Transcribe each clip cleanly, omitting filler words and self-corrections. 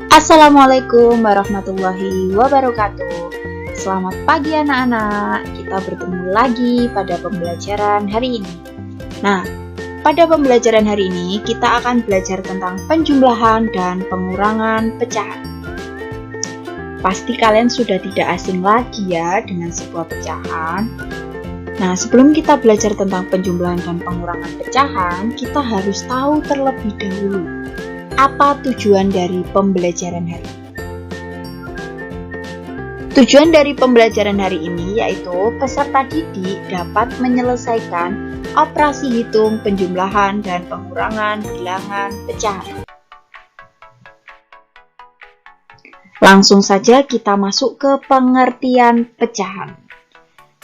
Assalamualaikum warahmatullahi wabarakatuh. Selamat pagi anak-anak. Kita bertemu lagi pada pembelajaran hari ini. Nah, pada pembelajaran hari ini kita akan belajar tentang penjumlahan dan pengurangan pecahan. Pasti kalian sudah tidak asing lagi ya dengan sebuah pecahan. Nah, sebelum kita belajar tentang penjumlahan dan pengurangan pecahan, kita harus tahu terlebih dahulu apa tujuan dari pembelajaran hari ini. Tujuan dari pembelajaran hari ini yaitu peserta didik dapat menyelesaikan operasi hitung, penjumlahan, dan pengurangan bilangan pecahan. Langsung saja kita masuk ke pengertian pecahan.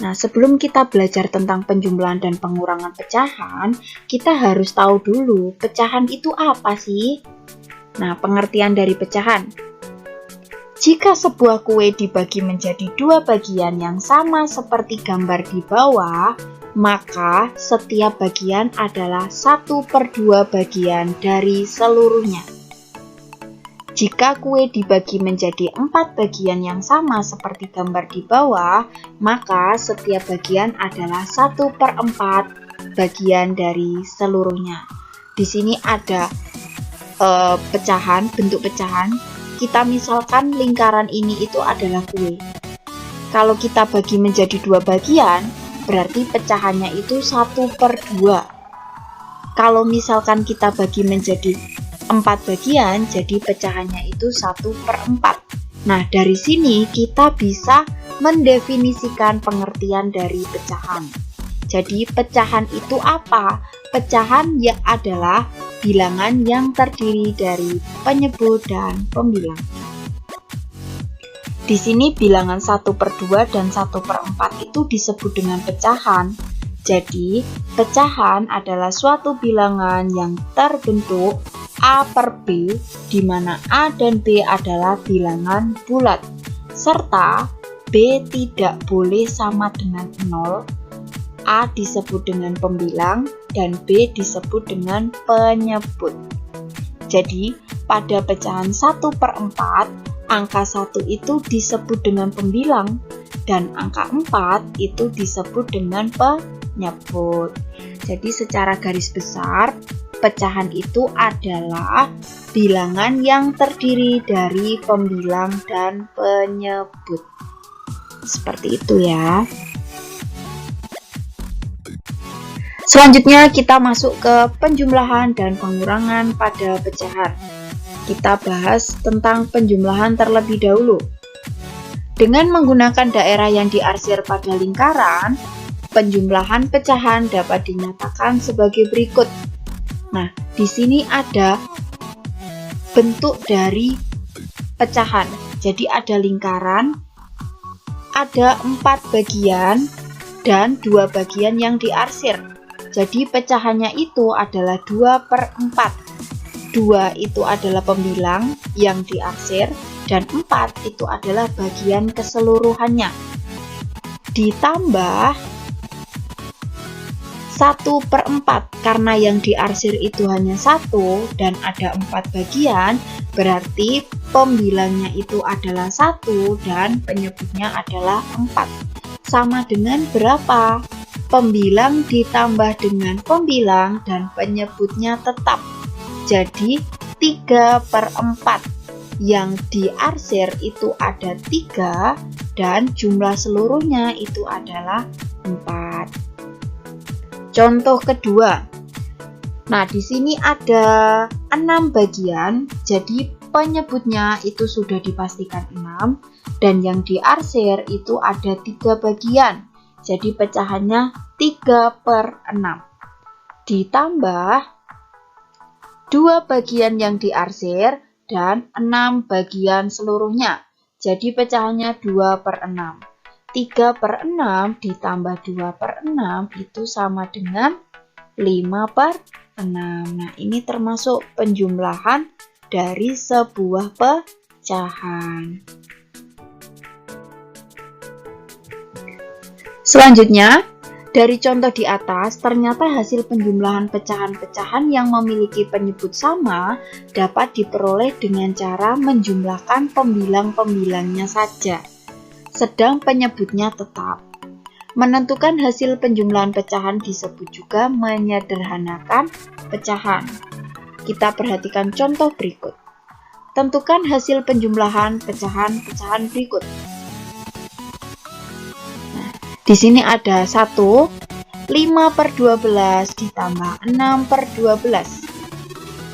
Nah, sebelum kita belajar tentang penjumlahan dan pengurangan pecahan, kita harus tahu dulu pecahan itu apa sih? Nah, pengertian dari pecahan. Jika sebuah kue dibagi menjadi dua bagian yang sama seperti gambar di bawah, maka setiap bagian adalah 1/2 bagian dari seluruhnya. Jika kue dibagi menjadi 4 bagian yang sama seperti gambar di bawah, maka setiap bagian adalah 1/4 bagian dari seluruhnya. Di sini ada pecahan, bentuk pecahan. Kita misalkan lingkaran ini itu adalah kue. Kalau kita bagi menjadi dua bagian, berarti pecahannya itu 1/2. Kalau misalkan kita bagi menjadi 4 bagian, jadi pecahannya itu 1/4. Nah, dari sini kita bisa mendefinisikan pengertian dari pecahan. Jadi, pecahan itu apa? Pecahan yang adalah bilangan yang terdiri dari penyebut dan pembilang. Di sini bilangan 1/2 dan 1/4 itu disebut dengan pecahan. Jadi, pecahan adalah suatu bilangan yang terbentuk A per B, di mana A dan B adalah bilangan bulat, serta B tidak boleh sama dengan 0, A disebut dengan pembilang, dan B disebut dengan penyebut. Jadi, pada pecahan 1/4, angka 1 itu disebut dengan pembilang, dan angka 4 itu disebut dengan penyebut. Jadi, secara garis besar, pecahan itu adalah bilangan yang terdiri dari pembilang dan penyebut. Seperti itu ya. Selanjutnya kita masuk ke penjumlahan dan pengurangan pada pecahan. Kita bahas tentang penjumlahan terlebih dahulu. Dengan menggunakan daerah yang diarsir pada lingkaran, penjumlahan pecahan dapat dinyatakan sebagai berikut. Nah, di sini ada bentuk dari pecahan. Jadi ada lingkaran, ada 4 bagian, dan 2 bagian yang diarsir. Jadi pecahannya itu adalah 2/4. 2 itu adalah pembilang yang diarsir, dan 4 itu adalah bagian keseluruhannya. Ditambah 1/4, karena yang diarsir itu hanya 1 dan ada 4 bagian, berarti pembilangnya itu adalah 1 dan penyebutnya adalah 4. Sama dengan berapa? Pembilang ditambah dengan pembilang dan penyebutnya tetap. Jadi 3/4. Yang diarsir itu ada 3 dan jumlah seluruhnya itu adalah 4. Contoh kedua. Nah, di sini ada 6 bagian, jadi penyebutnya itu sudah dipastikan 6, dan yang diarsir itu ada 3 bagian. Jadi pecahannya 3/6. Ditambah 2 bagian yang diarsir dan 6 bagian seluruhnya. Jadi pecahannya 2/6. 3/6 ditambah 2/6 itu sama dengan 5/6. Nah, ini termasuk penjumlahan dari sebuah pecahan. Selanjutnya, Dari contoh di atas, ternyata hasil penjumlahan pecahan-pecahan yang memiliki penyebut sama dapat diperoleh dengan cara menjumlahkan pembilang-pembilangnya saja, sedang penyebutnya tetap. Menentukan hasil penjumlahan pecahan disebut juga menyederhanakan pecahan. Kita perhatikan contoh berikut. Tentukan hasil penjumlahan pecahan-pecahan berikut. Di sini ada 1, 5/12 ditambah 6/12.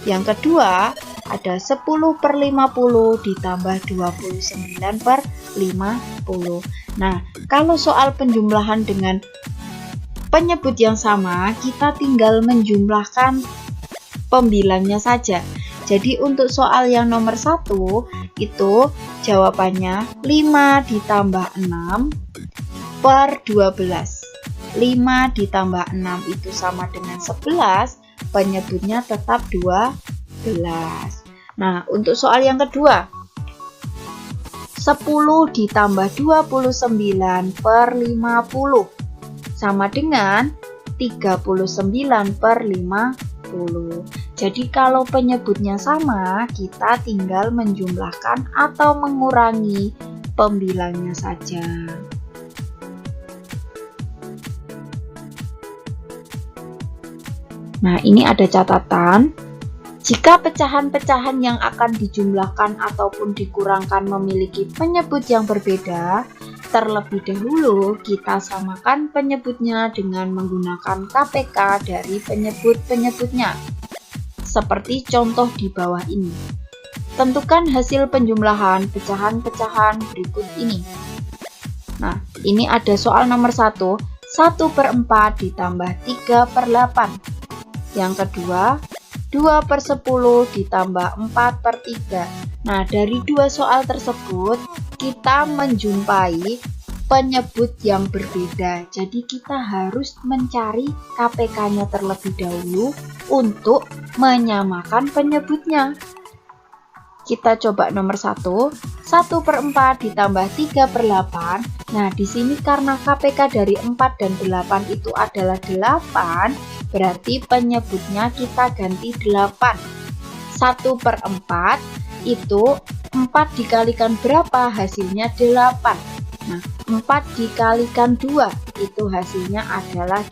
Yang kedua, ada 10/50 ditambah 29/50. Nah, kalau soal penjumlahan dengan penyebut yang sama, kita tinggal menjumlahkan pembilangnya saja. Jadi untuk soal yang nomor 1, itu jawabannya 5 ditambah 6/12. 5 ditambah 6 itu sama dengan 11, penyebutnya tetap 12. Nah, untuk soal yang kedua, 10 ditambah 29/50 sama dengan 39/50. Jadi kalau penyebutnya sama, kita tinggal menjumlahkan atau mengurangi pembilangnya saja. Nah, ini ada catatan. Jika pecahan-pecahan yang akan dijumlahkan ataupun dikurangkan memiliki penyebut yang berbeda, terlebih dahulu kita samakan penyebutnya dengan menggunakan KPK dari penyebut-penyebutnya. Seperti contoh di bawah ini. Tentukan hasil penjumlahan pecahan-pecahan berikut ini. Nah, ini ada soal nomor 1, 1/4 ditambah 3/8. Yang kedua, 2/10 ditambah 4/3. Nah, dari dua soal tersebut, kita menjumpai penyebut yang berbeda. Jadi, kita harus mencari KPK-nya terlebih dahulu untuk menyamakan penyebutnya. Kita coba nomor 1, 1/4 ditambah 3/8. Nah, di sini karena KPK dari 4 dan 8 itu adalah 8, berarti penyebutnya kita ganti 8. 1/4 itu 4 dikalikan berapa? Hasilnya 8. Nah, 4 dikalikan 2 itu hasilnya adalah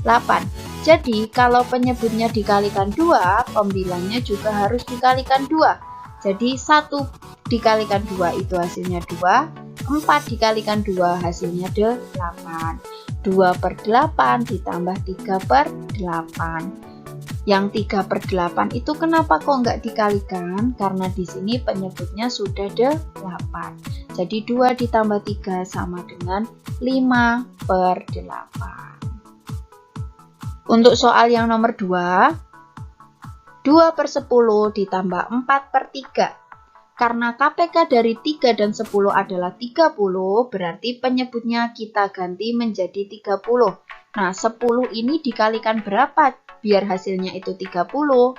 8. Jadi, kalau penyebutnya dikalikan 2, pembilangnya juga harus dikalikan 2. Jadi 1 dikalikan 2 itu hasilnya 2, 4 dikalikan 2 hasilnya 8. 2/8 ditambah 3/8. Yang 3/8 itu kenapa kok nggak dikalikan? Karena di sini penyebutnya sudah 8. Jadi 2 ditambah 3 sama dengan 5/8. Untuk soal yang nomor 2, 2/10 ditambah 4/3. Karena KPK dari 3 dan 10 adalah 30, berarti penyebutnya kita ganti menjadi 30. Nah, 10 ini dikalikan berapa biar hasilnya itu 30?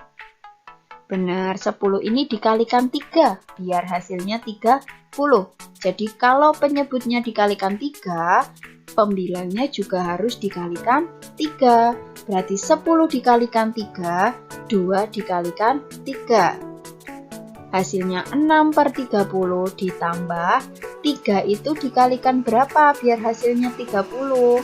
Benar, 10 ini dikalikan 3 biar hasilnya 30. Jadi kalau penyebutnya dikalikan 3, pembilangnya juga harus dikalikan 3. Berarti 10 dikalikan 3, 2 dikalikan 3. Hasilnya 6/30 ditambah 3 itu dikalikan berapa biar hasilnya 30?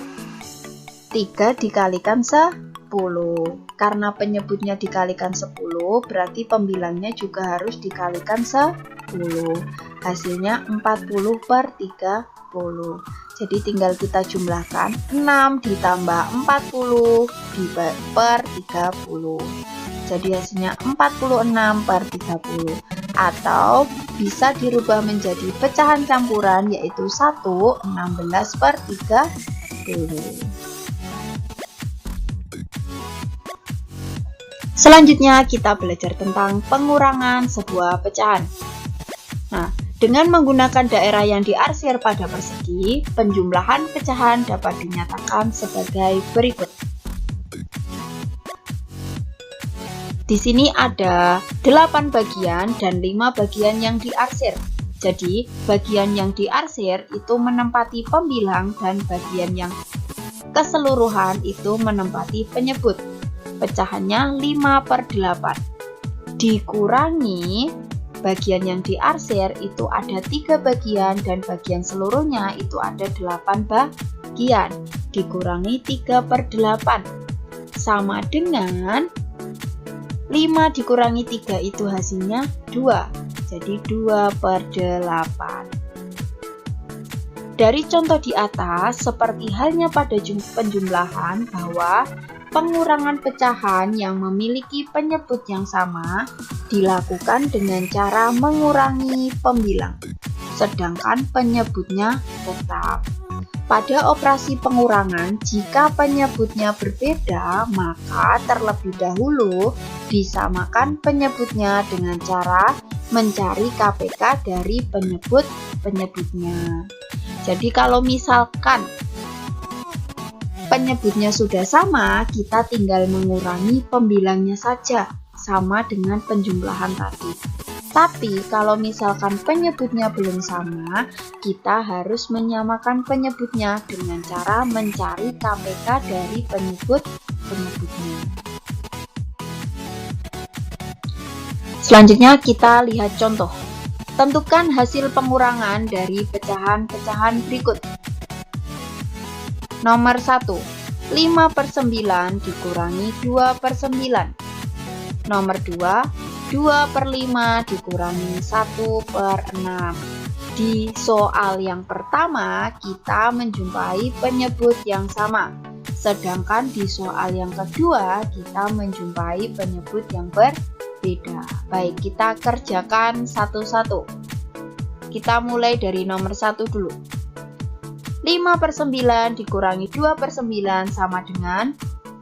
3 dikalikan 10. Karena penyebutnya dikalikan 10, berarti pembilangnya juga harus dikalikan 10. Hasilnya 40/30. Jadi tinggal kita jumlahkan 6 ditambah 40 per 30. Jadi hasilnya 46/30. Atau bisa dirubah menjadi pecahan campuran yaitu 1, 16/30. Selanjutnya kita belajar tentang pengurangan sebuah pecahan. Nah, dengan menggunakan daerah yang diarsir pada persegi, penjumlahan pecahan dapat dinyatakan sebagai berikut. Di sini ada 8 bagian dan 5 bagian yang diarsir. Jadi, bagian yang diarsir itu menempati pembilang dan bagian yang keseluruhan itu menempati penyebut. Pecahannya 5/8. Dikurangi bagian yang diarsir itu ada 3 bagian dan bagian seluruhnya itu ada 8 bagian. Dikurangi 3/8 sama dengan 5 dikurangi 3 itu hasilnya 2. Jadi 2/8. Dari contoh di atas, seperti halnya pada penjumlahan bahwa pengurangan pecahan yang memiliki penyebut yang sama dilakukan dengan cara mengurangi pembilang, sedangkan penyebutnya tetap. Pada operasi pengurangan, jika penyebutnya berbeda, maka terlebih dahulu disamakan penyebutnya dengan cara mencari KPK dari penyebutnya. Jadi kalau misalkan penyebutnya sudah sama, kita tinggal mengurangi pembilangnya saja, sama dengan penjumlahan tadi. Tapi kalau misalkan penyebutnya belum sama, kita harus menyamakan penyebutnya dengan cara mencari KPK dari penyebutnya. Selanjutnya kita lihat contoh. Tentukan hasil pengurangan dari pecahan-pecahan berikut. Nomor 1, 5/9 dikurangi 2/9. Nomor 2, 2/5 dikurangi 1/6. Di soal yang pertama, kita menjumpai penyebut yang sama. Sedangkan di soal yang kedua, kita menjumpai penyebut yang berbeda. Baik, kita kerjakan satu-satu. Kita mulai dari nomor 1 dulu. 5/9 dikurangi 2/9 sama dengan,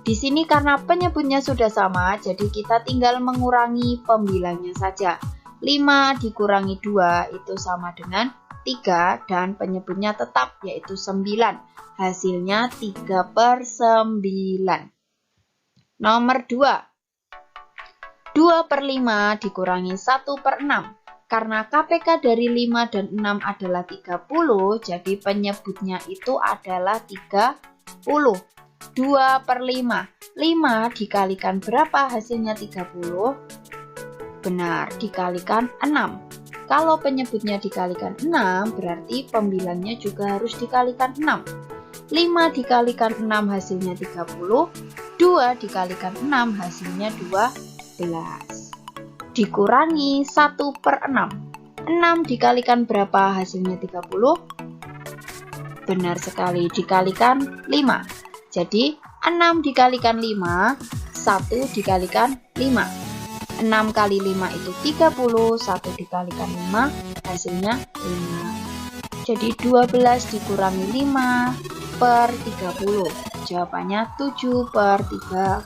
di sini karena penyebutnya sudah sama, jadi kita tinggal mengurangi pembilangnya saja. 5 dikurangi 2 itu sama dengan 3 dan penyebutnya tetap yaitu 9. Hasilnya 3/9. Nomor 2. 2/5 dikurangi 1/6. Karena KPK dari 5 dan 6 adalah 30, jadi penyebutnya itu adalah 30. 2/5. 5 dikalikan berapa hasilnya 30? Benar, dikalikan 6. Kalau penyebutnya dikalikan 6, berarti pembilangnya juga harus dikalikan 6. 5 dikalikan 6 hasilnya 30. 2 dikalikan 6 hasilnya 12. Dikurangi 1/6. 6 dikalikan berapa hasilnya 30? Benar sekali, dikalikan 5. Jadi 6 dikalikan 5, 1 dikalikan 5. 6 kali 5 itu 30, 1 dikalikan 5 hasilnya 5. Jadi 12 dikurangi 5/30. Jawabannya 7/30.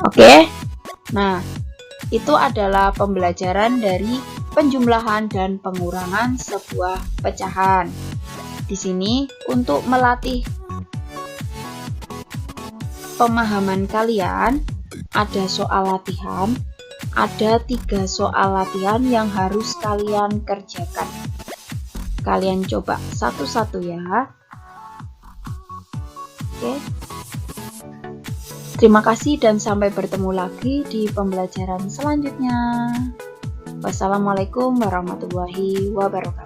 Oke, nah itu adalah pembelajaran dari penjumlahan dan pengurangan sebuah pecahan. Di sini untuk melatih pemahaman kalian, ada soal latihan, ada 3 soal latihan yang harus kalian kerjakan. Kalian coba satu-satu ya. Oke. Terima kasih dan sampai bertemu lagi di pembelajaran selanjutnya. Wassalamualaikum warahmatullahi wabarakatuh.